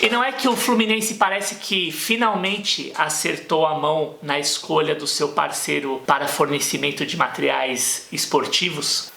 E não é que o Fluminense parece que finalmente acertou a mão na escolha do seu parceiro para fornecimento de materiais esportivos?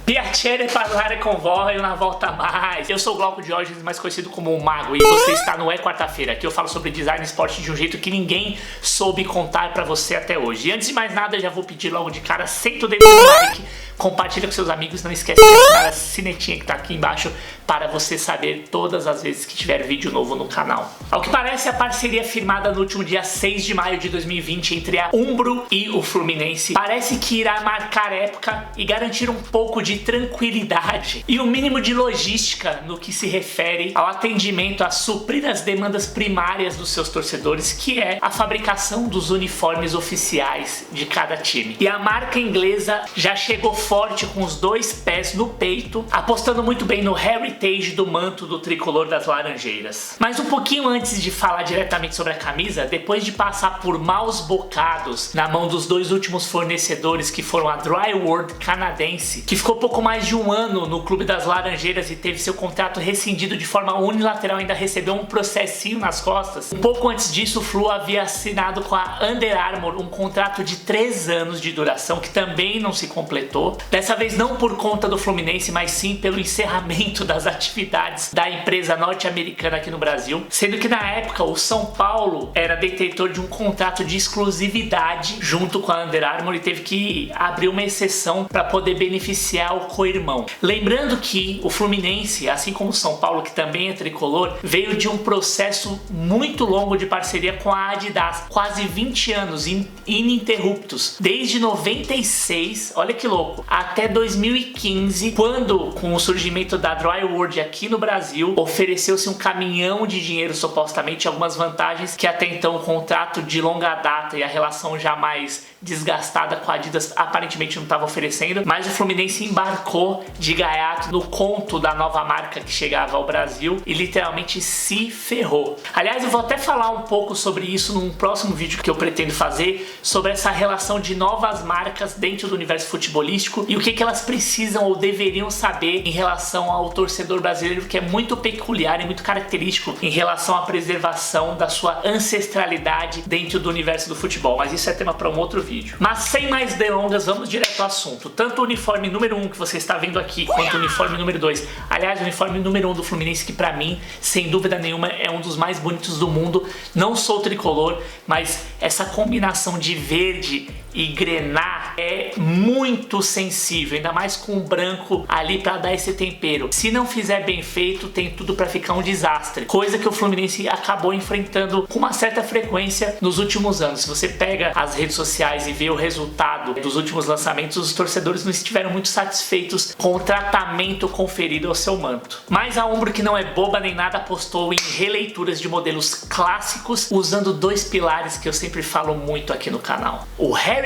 Piacere parlare con voi una volta mais. Eu sou o Glauco Diógenes, mais conhecido como o Mago, e você está no É Quarta-feira. Aqui eu falo sobre design e esporte de um jeito que ninguém soube contar pra você até hoje. E antes de mais nada, já vou pedir logo de cara, senta o dedo no like, compartilha com seus amigos, não esquece de assinar a sinetinha que tá aqui embaixo para você saber todas as vezes que tiver vídeo novo no canal. Ao que parece, a parceria firmada no último dia 6 de maio de 2020 entre a Umbro e o Fluminense parece que irá marcar época e garantir um pouco de tranquilidade e um mínimo de logística no que se refere ao atendimento a suprir as demandas primárias dos seus torcedores, que é a fabricação dos uniformes oficiais de cada time. E a marca inglesa já chegou forte com os dois pés no peito, apostando muito bem no heritage do manto do tricolor das Laranjeiras. Mas um pouquinho antes de falar diretamente sobre a camisa, depois de passar por maus bocados na mão dos dois últimos fornecedores, que foram a Dryword canadense, que ficou pouco mais de um ano no clube das Laranjeiras e teve seu contrato rescindido de forma unilateral, ainda recebeu um processinho nas costas. Um pouco antes disso, o Flu havia assinado com a Under Armour um contrato de 3 anos de duração, que também não se completou. Dessa vez não por conta do Fluminense, mas sim pelo encerramento das atividades da empresa norte-americana aqui no Brasil, sendo que na época o São Paulo era detentor de um contrato de exclusividade junto com a Under Armour e teve que abrir uma exceção para poder beneficiar o co-irmão. Lembrando que o Fluminense, assim como o São Paulo, que também é tricolor, veio de um processo muito longo de parceria com a Adidas, quase 20 anos ininterruptos, desde 96, olha que louco, até 2015, quando com o surgimento da Dryword aqui no Brasil, ofereceu-se um caminhão de dinheiro, supostamente algumas vantagens que até então o contrato de longa data e a relação jamais desgastada com a Adidas aparentemente não estava oferecendo, mas o Fluminense embarcou de gaiato no conto da nova marca que chegava ao Brasil e literalmente se ferrou. Aliás, eu vou até falar um pouco sobre isso num próximo vídeo que eu pretendo fazer, sobre essa relação de novas marcas dentro do universo futebolístico e o que elas precisam ou deveriam saber em relação ao torcedor brasileiro, que é muito peculiar e muito característico em relação à preservação da sua ancestralidade dentro do universo do futebol, mas isso é tema para um outro vídeo. Mas sem mais delongas, vamos direto ao assunto. Tanto o uniforme número 1 que você está vendo aqui, quanto o uniforme número 2, aliás, o uniforme número 1 do Fluminense, que pra mim, sem dúvida nenhuma, é um dos mais bonitos do mundo. Não sou tricolor, mas essa combinação de verde e grená é muito sensível, ainda mais com o branco ali para dar esse tempero. Se não fizer bem feito, tem tudo para ficar um desastre, coisa que o Fluminense acabou enfrentando com uma certa frequência nos últimos anos. Se você pega as redes sociais e vê o resultado dos últimos lançamentos, os torcedores não estiveram muito satisfeitos com o tratamento conferido ao seu manto. Mas a Umbro, que não é boba nem nada, apostou em releituras de modelos clássicos, usando dois pilares que eu sempre falo muito aqui no canal: o heritage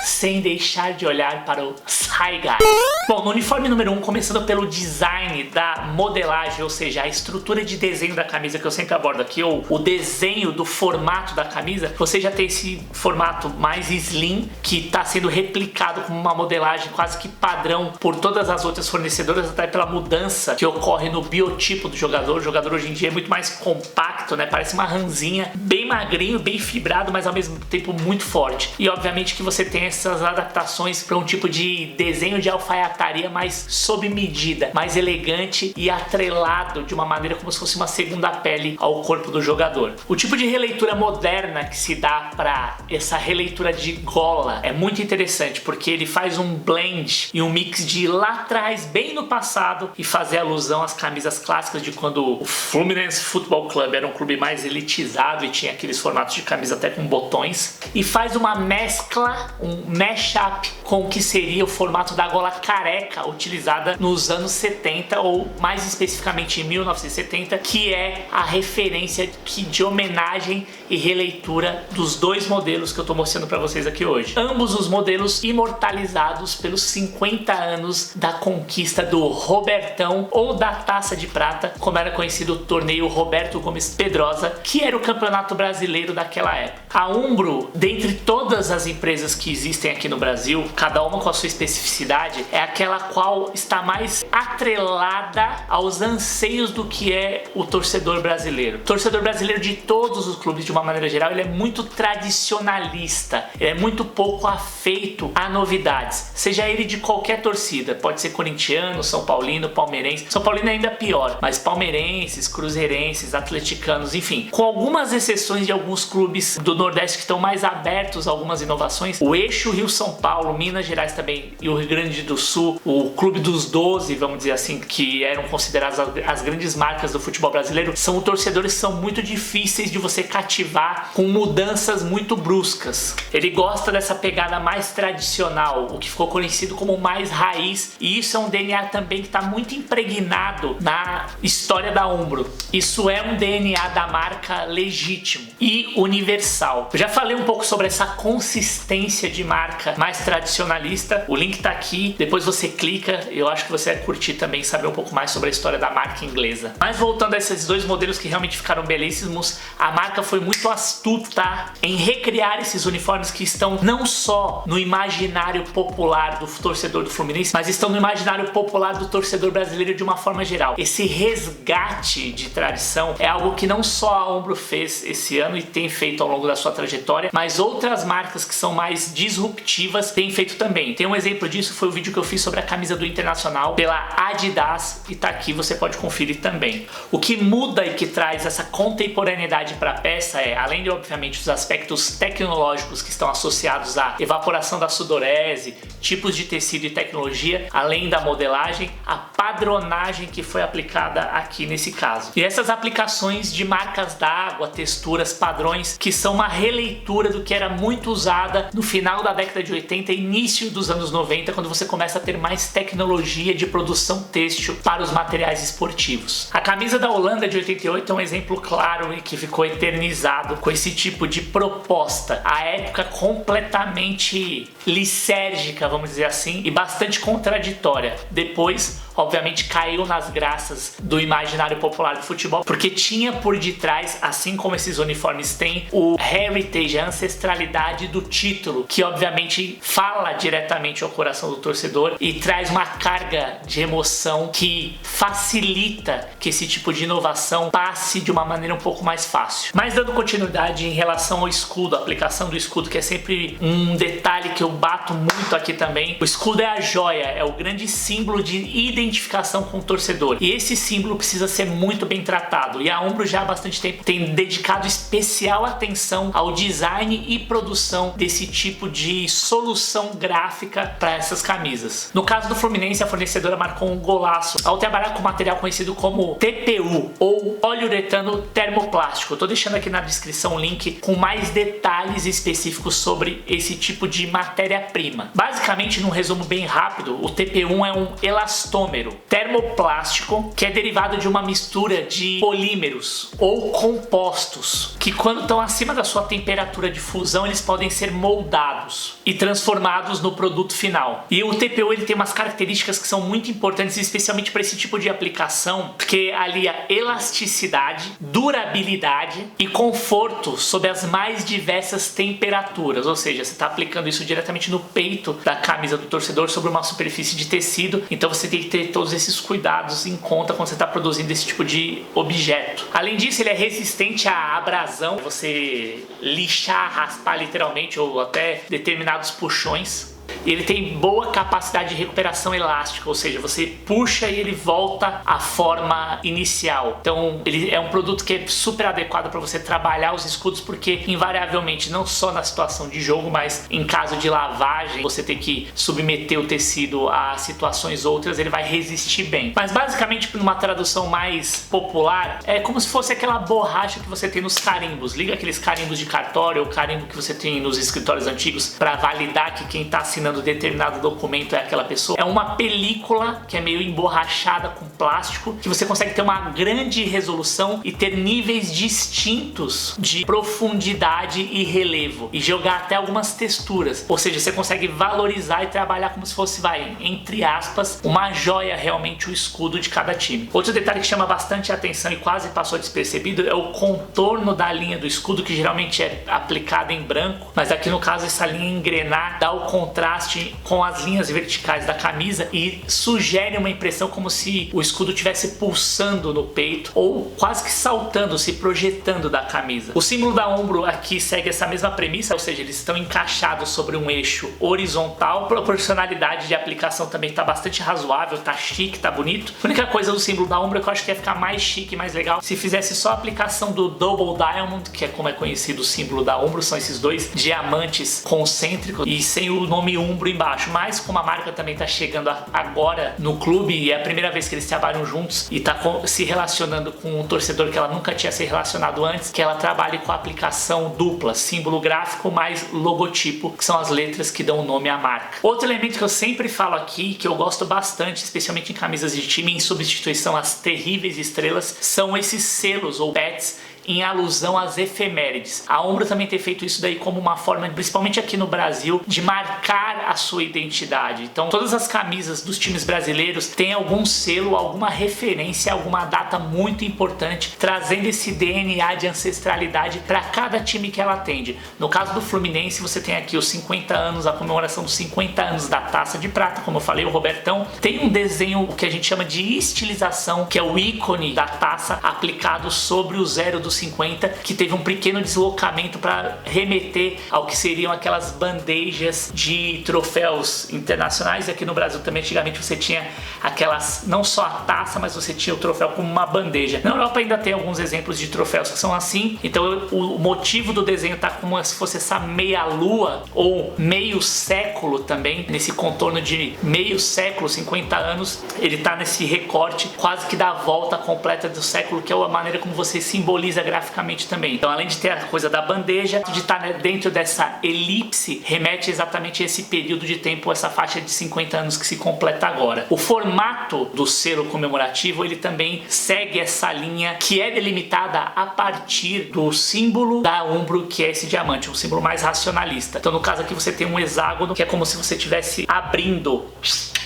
sem deixar de olhar para o zeitgeist. Bom, no uniforme número 1, começando pelo design da modelagem, ou seja, a estrutura de desenho da camisa que eu sempre abordo aqui, ou o desenho do formato da camisa, você já tem esse formato mais slim, que está sendo replicado como uma modelagem quase que padrão por todas as outras fornecedoras, até pela mudança que ocorre no biotipo do jogador. O jogador hoje em dia é muito mais compacto, né? Parece uma ranzinha, bem magrinho, bem fibrado, mas ao mesmo tempo muito forte. E obviamente que você tem essas adaptações para um tipo de desenho de alfaiataria mais sob medida, mais elegante e atrelado de uma maneira como se fosse uma segunda pele ao corpo do jogador. O tipo de releitura moderna que se dá para essa releitura de gola é muito interessante, porque ele faz um blend e um mix de lá atrás, bem no passado, e fazer alusão às camisas clássicas de quando o Fluminense Football Club era um clube mais elitizado e tinha aqueles formatos de camisa até com botões, e faz uma mescla, um mashup com o que seria o formato da gola careca utilizada nos anos 70, ou mais especificamente em 1970, que é a referência de homenagem e releitura dos dois modelos que eu estou mostrando para vocês aqui hoje. Ambos os modelos imortalizados pelos 50 anos da conquista do Robertão, ou da Taça de Prata, como era conhecido o torneio Roberto Gomes Pedrosa, que era o campeonato brasileiro daquela época. A Umbro, dentre todas as empresas que existem aqui no Brasil, cada uma com a sua especificidade, é aquela qual está mais atrelada aos anseios do que é o torcedor brasileiro. O torcedor brasileiro de todos os clubes, de uma maneira geral, ele é muito tradicionalista, ele é muito pouco afeito a novidades, seja ele de qualquer torcida, pode ser corintiano, são paulino, palmeirense. São paulino é ainda pior, mas palmeirenses, cruzeirenses, atleticanos, enfim, com algumas exceções de alguns clubes do Nordeste que estão mais abertos a algumas inovações. O eixo Rio-São Paulo, Minas Gerais também e o Rio Grande do Sul, o Clube dos 12, vamos dizer assim, que eram consideradas as grandes marcas do futebol brasileiro, são torcedores que são muito difíceis de você cativar com mudanças muito bruscas. Ele gosta dessa pegada mais tradicional, o que ficou conhecido como mais raiz, e isso é um DNA também que está muito impregnado na história da Umbro. Isso é um DNA da marca legítimo e universal. Eu já falei um pouco sobre essa consistência de marca mais tradicionalista, o link tá aqui, depois você clica, eu acho que você vai curtir também, saber um pouco mais sobre a história da marca inglesa. Mas voltando a esses dois modelos que realmente ficaram belíssimos, a marca foi muito astuta em recriar esses uniformes que estão não só no imaginário popular do torcedor do Fluminense, mas estão no imaginário popular do torcedor brasileiro de uma forma geral. Esse resgate de tradição é algo que não só a Umbro fez esse ano e tem feito ao longo da sua trajetória, mas outras marcas que são mais disruptivas têm feito também. Tem um exemplo disso, foi o vídeo que eu fiz sobre a camisa do Internacional pela Adidas, e tá aqui, você pode conferir também. O que muda e que traz essa contemporaneidade para a peça é, além de obviamente os aspectos tecnológicos que estão associados à evaporação da sudorese, tipos de tecido e tecnologia, além da modelagem, a padronagem que foi aplicada aqui nesse caso. E essas aplicações de marcas d'água, texturas, padrões, que são uma releitura do que era muito usada no final da década de 80 e início dos anos 90, quando você começa a ter mais tecnologia de produção têxtil para os materiais esportivos. A camisa da Holanda de 88 é um exemplo claro e que ficou eternizado com esse tipo de proposta. A época completamente lisérgica, vamos dizer assim, e bastante contraditória. Depois, obviamente, caiu nas graças do imaginário popular do futebol, porque tinha por detrás, assim como esses uniformes têm, o heritage, a ancestralidade do título, que obviamente fala diretamente ao coração do torcedor e traz uma carga de emoção que facilita que esse tipo de inovação passe de uma maneira um pouco mais fácil. Mas dando continuidade em relação ao escudo, a aplicação do escudo, que é sempre um detalhe que eu bato muito aqui também. O escudo é a joia, é o grande símbolo de identificação com o torcedor, e esse símbolo precisa ser muito bem tratado, e a Umbro já há bastante tempo tem dedicado especial atenção ao design e produção desse tipo de solução gráfica para essas camisas. No caso do Fluminense, a fornecedora marcou um golaço ao trabalhar com material conhecido como TPU, ou poliuretano termoplástico. Eu tô deixando aqui na descrição um link com mais detalhes específicos sobre esse tipo de matéria-prima. Basicamente, num resumo bem rápido, o TPU é um elastômero termoplástico que é derivado de uma mistura de polímeros ou compostos que, quando estão acima da sua temperatura de fusão, eles podem ser moldados e transformados no produto final. E o TPU ele tem umas características que são muito importantes, especialmente para esse tipo de aplicação, porque alia elasticidade, durabilidade e conforto sob as mais diversas temperaturas. Ou seja, você está aplicando isso diretamente no peito da camisa do torcedor sobre uma superfície de tecido, então você tem que ter todos esses cuidados em conta quando você está produzindo esse tipo de objeto. Além disso, ele é resistente à abrasão, você lixar, raspar literalmente, ou até determinados puxões. Ele tem boa capacidade de recuperação elástica, ou seja, você puxa e ele volta à forma inicial. Então ele é um produto que é super adequado para você trabalhar os escudos, porque invariavelmente, não só na situação de jogo, mas em caso de lavagem, você tem que submeter o tecido a situações outras, ele vai resistir bem. Mas basicamente, numa tradução mais popular, é como se fosse aquela borracha que você tem nos carimbos. Liga aqueles carimbos de cartório ou carimbo que você tem nos escritórios antigos para validar que quem está assinando determinado documento é aquela pessoa. É uma película que é meio emborrachada com plástico, que você consegue ter uma grande resolução e ter níveis distintos de profundidade e relevo, e jogar até algumas texturas. Ou seja, você consegue valorizar e trabalhar como se fosse, entre aspas, uma joia realmente o escudo de cada time. Outro detalhe que chama bastante atenção e quase passou despercebido é o contorno da linha do escudo, que geralmente é aplicado em branco, mas aqui no caso essa linha engrenar dá o contraste com as linhas verticais da camisa e sugere uma impressão como se o escudo estivesse pulsando no peito ou quase que saltando, se projetando da camisa. O símbolo da Umbro aqui segue essa mesma premissa, ou seja, eles estão encaixados sobre um eixo horizontal. A proporcionalidade de aplicação também está bastante razoável, tá chique, tá bonito. A única coisa do símbolo da Umbro é que eu acho que ia ficar mais chique, mais legal se fizesse só a aplicação do Double Diamond, que é como é conhecido o símbolo da Umbro, são esses dois diamantes concêntricos e sem o nome Umbro embaixo. Mas como a marca também está chegando agora no clube e é a primeira vez que eles trabalham juntos e está se relacionando com um torcedor que ela nunca tinha se relacionado antes, que ela trabalhe com a aplicação dupla, símbolo gráfico mais logotipo, que são as letras que dão o nome à marca. Outro elemento que eu sempre falo aqui, que eu gosto bastante, especialmente em camisas de time, em substituição às terríveis estrelas, são esses selos ou bets em alusão às efemérides. A Umbro também tem feito isso daí como uma forma, principalmente aqui no Brasil, de marcar a sua identidade. Então todas as camisas dos times brasileiros têm algum selo, alguma referência, alguma data muito importante, trazendo esse DNA de ancestralidade para cada time que ela atende. No caso do Fluminense, você tem aqui os 50 anos, a comemoração dos 50 anos da Taça de Prata, como eu falei, o Robertão. Tem um desenho, o que a gente chama de estilização, que é o ícone da taça aplicado sobre o zero do 50, que teve um pequeno deslocamento para remeter ao que seriam aquelas bandejas de troféus internacionais. Aqui no Brasil também antigamente você tinha aquelas, não só a taça, mas você tinha o troféu como uma bandeja. Na Europa ainda tem alguns exemplos de troféus que são assim, então o motivo do desenho tá como se fosse essa meia lua ou meio século também, nesse contorno de meio século, 50 anos, ele tá nesse recorte quase que da volta completa do século, que é a maneira como você simboliza graficamente também. Então, além de ter a coisa da bandeja, de estar dentro dessa elipse, remete exatamente a esse período de tempo, essa faixa de 50 anos que se completa agora. O formato do selo comemorativo, ele também segue essa linha que é delimitada a partir do símbolo da Umbro, que é esse diamante, um símbolo mais racionalista. Então, no caso aqui, você tem um hexágono, que é como se você estivesse abrindo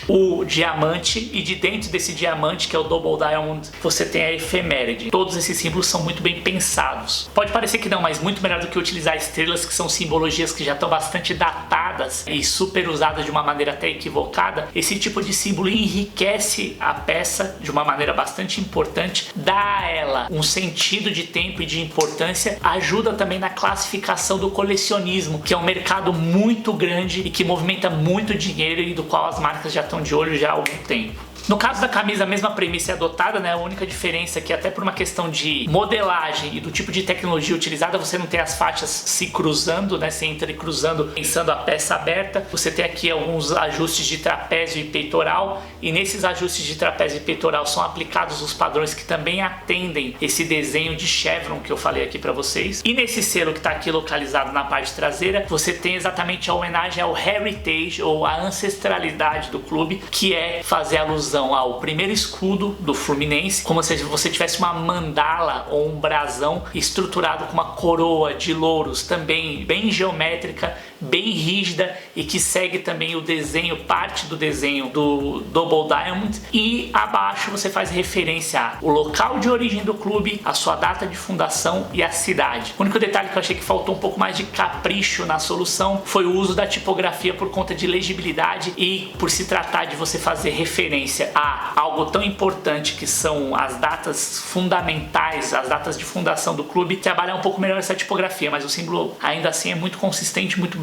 o diamante, e de dentro desse diamante, que é o Double Diamond, você tem a efeméride. Todos esses símbolos são muito bem pensados. Pode parecer que não, mas muito melhor do que utilizar estrelas, que são simbologias que já estão bastante datadas e super usadas de uma maneira até equivocada. Esse tipo de símbolo enriquece a peça de uma maneira bastante importante, dá a ela um sentido de tempo e de importância, ajuda também na classificação do colecionismo, que é um mercado muito grande e que movimenta muito dinheiro e do qual as marcas já estão de olho já há algum tempo. No caso da camisa, a mesma premissa é adotada, né? A única diferença é que, até por uma questão de modelagem e do tipo de tecnologia utilizada, você não tem as faixas se cruzando, né? Se entrecruzando, pensando a peça aberta. Você tem aqui alguns ajustes de trapézio e peitoral, e nesses ajustes de trapézio e peitoral são aplicados os padrões que também atendem esse desenho de chevron que eu falei aqui para vocês. E nesse selo que está aqui localizado na parte traseira, você tem exatamente a homenagem ao heritage, ou a ancestralidade do clube, que é fazer alusão ao primeiro escudo do Fluminense, como se você tivesse uma mandala ou um brasão estruturado com uma coroa de louros, também bem geométrica, bem rígida, e que segue também o desenho, parte do desenho do Double Diamond. E abaixo você faz referência ao local de origem do clube, a sua data de fundação e a cidade. O único detalhe que eu achei que faltou um pouco mais de capricho na solução foi o uso da tipografia por conta de legibilidade e por se tratar de você fazer referência a algo tão importante que são as datas fundamentais, as datas de fundação do clube, trabalhar um pouco melhor essa tipografia, mas o símbolo ainda assim é muito consistente, muito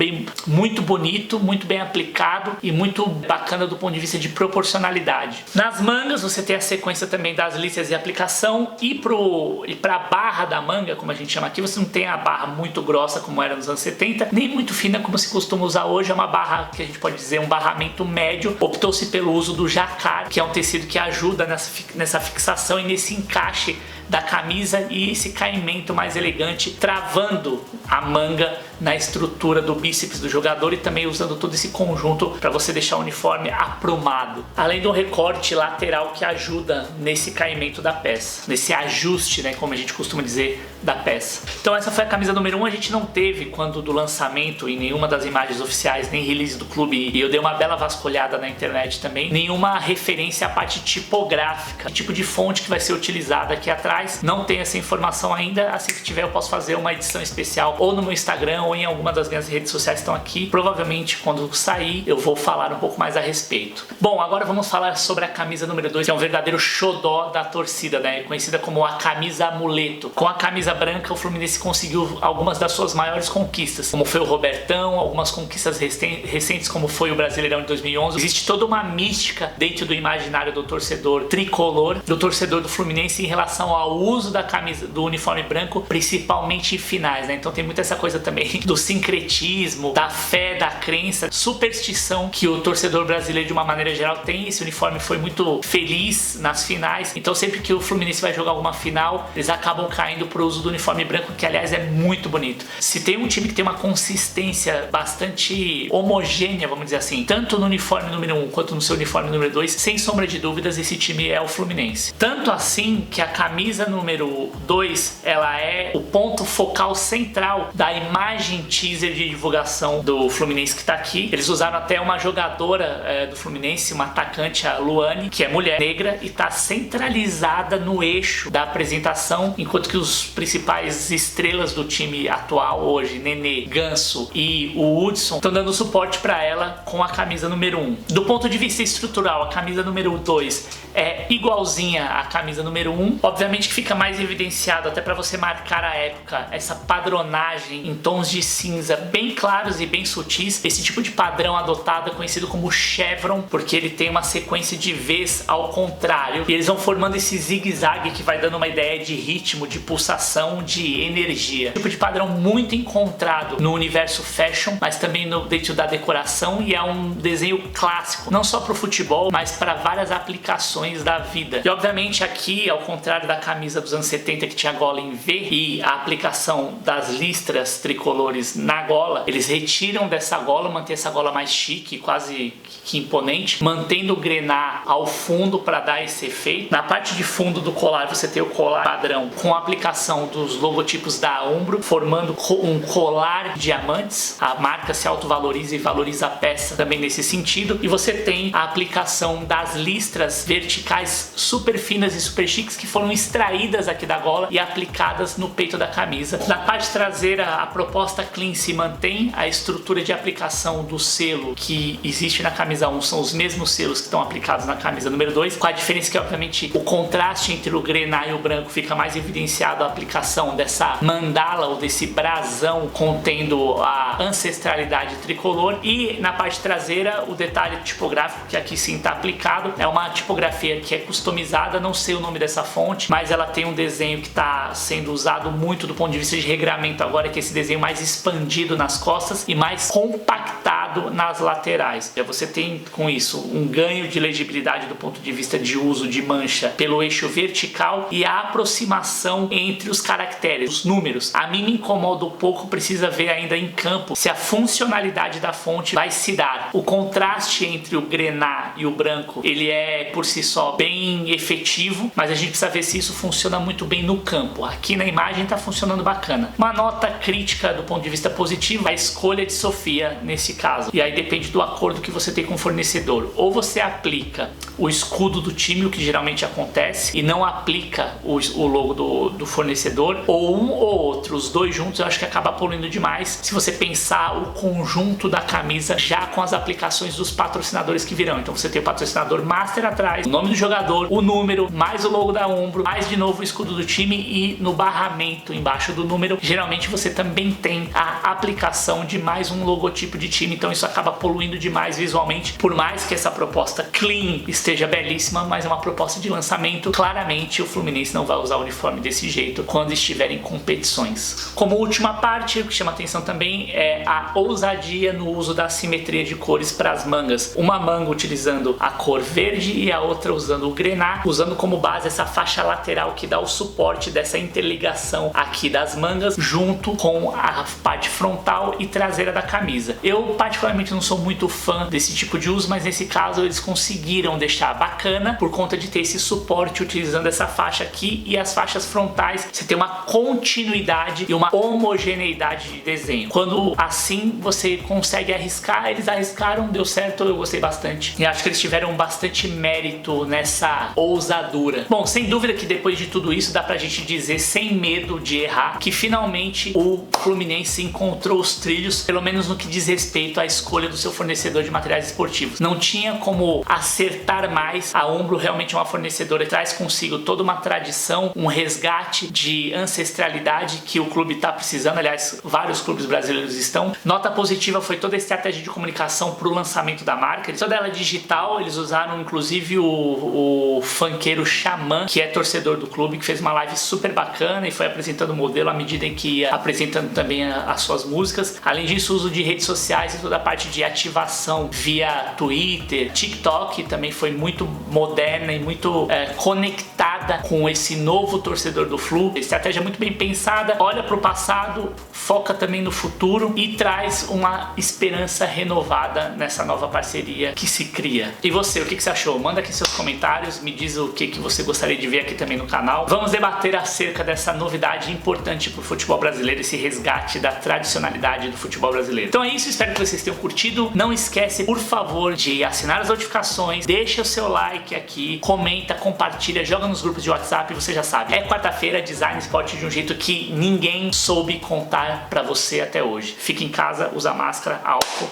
bonito, muito bem aplicado e muito bacana do ponto de vista de proporcionalidade. Nas mangas você tem a sequência também das listas de aplicação e para a barra da manga, como a gente chama aqui, você não tem a barra muito grossa como era nos anos 70, nem muito fina como se costuma usar hoje, é uma barra que a gente pode dizer um barramento médio. Optou-se pelo uso do jacquard, que é um tecido que ajuda nessa fixação e nesse encaixe da camisa e esse caimento mais elegante, travando a manga na estrutura do bíceps do jogador e também usando todo esse conjunto para você deixar o uniforme aprumado. Além do recorte lateral que ajuda nesse caimento da peça, nesse ajuste, né, como a gente costuma dizer, da peça. Então essa foi a camisa número 1, a gente não teve quando do lançamento em nenhuma das imagens oficiais, nem release do clube, e eu dei uma bela vasculhada na internet também, nenhuma referência à parte tipográfica, tipo de fonte que vai ser utilizada aqui atrás. Não tem essa informação ainda, assim que tiver eu posso fazer uma edição especial ou no meu Instagram ou em alguma das minhas redes sociais que estão aqui. Provavelmente quando sair eu vou falar um pouco mais a respeito. Bom, agora vamos falar sobre a camisa número 2, que é um verdadeiro xodó da torcida, né? Conhecida como a camisa amuleto. Com a camisa branca o Fluminense conseguiu algumas das suas maiores conquistas, como foi o Robertão, algumas conquistas recentes como foi o Brasileirão de 2011. Existe toda uma mística dentro do imaginário do torcedor tricolor, do torcedor do Fluminense em relação ao uso da camisa, do uniforme branco, principalmente em finais, né? Então tem muito essa coisa também do sincretismo, da fé, da crença, superstição que o torcedor brasileiro de uma maneira geral tem. Esse uniforme foi muito feliz nas finais, então sempre que o Fluminense vai jogar alguma final, eles acabam caindo pro uso do uniforme branco, que aliás é muito bonito. Se tem um time que tem uma consistência bastante homogênea, vamos dizer assim, tanto no uniforme número 1 quanto no seu uniforme número 2, sem sombra de dúvidas esse time é o Fluminense. Tanto assim que a camisa número 2, ela é o ponto focal central da imagem teaser de divulgação do Fluminense que tá aqui. Eles usaram até uma jogadora do Fluminense, uma atacante, a Luane, que é mulher negra e tá centralizada no eixo da apresentação, enquanto que os principais estrelas do time atual hoje, Nenê, Ganso e o Hudson, estão dando suporte para ela com a camisa número 1. Do ponto de vista estrutural, a camisa número 2 é igualzinha à camisa número 1. Obviamente que fica mais evidenciado, até para você marcar a época, essa padronagem em tons de cinza bem claros e bem sutis. Esse tipo de padrão adotado é conhecido como chevron, porque ele tem uma sequência de V's ao contrário, e eles vão formando esse zigue-zague que vai dando uma ideia de ritmo, de pulsação, de energia. Um tipo de padrão muito encontrado no universo fashion, mas também dentro da decoração, e é um desenho clássico, não só para o futebol, mas para várias aplicações da vida. E obviamente aqui, ao contrário da camisa dos anos 70 que tinha gola em V e a aplicação das listras tricolores na gola, eles retiram dessa gola, mantém essa gola mais chique, quase que imponente, mantendo o grená ao fundo para dar esse efeito. Na parte de fundo do colar você tem o colar padrão com a aplicação dos logotipos da Umbro, formando um colar de diamantes. A marca se autovaloriza e valoriza a peça também nesse sentido. E você tem a aplicação das listras verticais super finas e super chiques que foram extraídas aqui da gola e aplicadas no peito da camisa. Na parte traseira a proposta clean se mantém, a estrutura de aplicação do selo que existe na camisa 1 são os mesmos selos que estão aplicados na camisa número 2, com a diferença que obviamente o contraste entre o grená e o branco fica mais evidenciado, a aplicação dessa mandala ou desse brasão contendo a ancestralidade tricolor. E na parte traseira o detalhe tipográfico que aqui sim está aplicado, é uma tipografia que é customizada, não sei o nome dessa fonte, mas ela tem um desenho que está sendo usado muito do ponto de vista de regramento agora, que é esse desenho mais expandido nas costas e mais compactado nas laterais. Já você tem com isso um ganho de legibilidade do ponto de vista de uso de mancha pelo eixo vertical e a aproximação entre os caracteres, os números. A mim me incomoda um pouco, precisa ver ainda em campo se a funcionalidade da fonte vai se dar. O contraste entre o grená e o branco, ele é por si só bem efetivo, mas a gente precisa ver se isso funciona muito bem no campo. Aqui na imagem está funcionando bacana. Uma nota crítica do ponto de vista positivo, a escolha de Sofia nesse caso. caso. E aí depende do acordo que você tem com o fornecedor. Ou você aplica o escudo do time, o que geralmente acontece, e não aplica o logo do fornecedor, ou um ou outro, os dois juntos, eu acho que acaba poluindo demais se você pensar o conjunto da camisa já com as aplicações dos patrocinadores que virão. Então você tem o patrocinador master atrás, o nome do jogador, o número, mais o logo da Umbro, mais de novo o escudo do time, e no barramento embaixo do número, geralmente você também tem a aplicação de mais um logotipo de time, então isso acaba poluindo demais visualmente. Por mais que essa proposta clean esteja belíssima, mas é uma proposta de lançamento, claramente o Fluminense não vai usar o uniforme desse jeito quando estiver em competições. Como última parte, o que chama atenção também é a ousadia no uso da simetria de cores para as mangas. Uma manga utilizando a cor verde e a outra usando o grená, usando como base essa faixa lateral que dá o suporte dessa interligação aqui das mangas, junto com a parte frontal e traseira da camisa. Eu particularmente não sou muito fã desse tipo de uso, mas nesse caso eles conseguiram deixar bacana por conta de ter esse suporte utilizando essa faixa aqui e as faixas frontais. Você tem uma continuidade e uma homogeneidade de desenho. Quando assim você consegue arriscar, eles arriscaram, deu certo, eu gostei bastante. E acho que eles tiveram bastante mérito nessa ousadura. Bom, sem dúvida que depois de tudo isso dá pra gente dizer sem medo de errar que finalmente o Fluminense encontrou os trilhos, pelo menos no que diz respeito à escolha do seu fornecedor de materiais esportivos. Não tinha como acertar mais. A Umbro realmente é uma fornecedora que traz consigo toda uma tradição, um resgate de ancestralidade que o clube está precisando. Aliás, vários clubes brasileiros estão. Nota positiva foi toda a estratégia de comunicação para o lançamento da marca. Toda ela digital, eles usaram inclusive o funkeiro Xamã, que é torcedor do clube, que fez uma live super bacana e foi apresentando o modelo à medida em que ia apresentando também as suas músicas. Além disso, o uso de redes sociais e toda a parte de ativação via Twitter, TikTok também foi muito moderna e muito conectada com esse novo torcedor do Flu. Estratégia muito bem pensada, olha para o passado, foca também no futuro e traz uma esperança renovada nessa nova parceria que se cria. E você, o que você achou? Manda aqui seus comentários, me diz o que você gostaria de ver aqui também no canal. Vamos debater acerca dessa novidade importante para o futebol brasileiro, esse resgate da tradicionalidade do futebol brasileiro. Então é isso, espero que vocês tenham curtido. Não esquece, por favor, de assinar as notificações, deixa o seu like aqui, comenta, compartilha, joga nos grupos de WhatsApp, você já sabe. É quarta-feira, design esporte de um jeito que ninguém soube contar pra você até hoje. Fica em casa, usa máscara, álcool,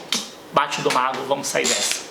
bate o do mago, vamos sair dessa.